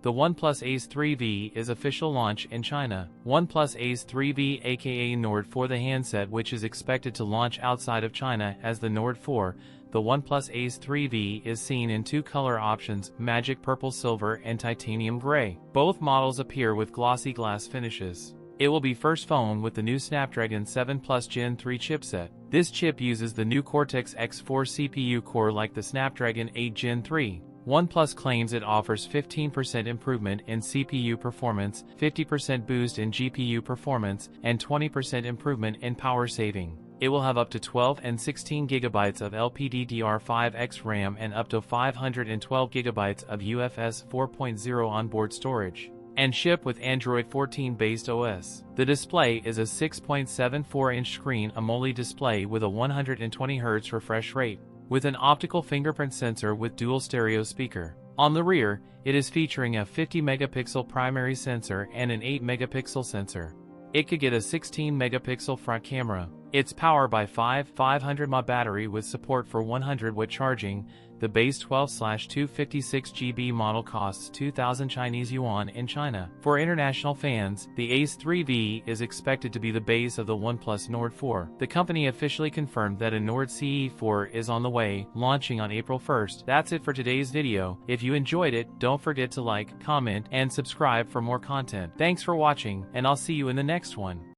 The OnePlus Ace 3V is official launch in China. OnePlus Ace 3V aka Nord 4, the handset which is expected to launch outside of China as the Nord 4. The OnePlus Ace 3V is seen in two color options, magic purple silver and titanium gray. Both models appear with glossy glass finishes. It will be first phone with the new Snapdragon 7 Plus Gen 3 chipset. This chip uses the new Cortex-X4 CPU core like the Snapdragon 8 Gen 3. OnePlus claims it offers 15% improvement in CPU performance, 50% boost in GPU performance, and 20% improvement in power saving. It will have up to 12 and 16 GB of LPDDR5X RAM and up to 512 GB of UFS 4.0 onboard storage, and ship with Android 14 based OS. The display is a 6.74-inch screen AMOLED display with a 120 Hz refresh rate, with an optical fingerprint sensor with dual stereo speaker. On the rear, it is featuring a 50-megapixel primary sensor and an 8-megapixel sensor. It could get a 16-megapixel front camera. It's powered by 500 mAh battery with support for 100-watt charging. The base 12/256GB model costs 2,000 Chinese yuan in China. For international fans, the Ace 3V is expected to be the base of the OnePlus Nord 4. The company officially confirmed that a Nord CE4 is on the way, launching on April 1st. That's it for today's video. If you enjoyed it, don't forget to like, comment, and subscribe for more content. Thanks for watching, and I'll see you in the next one.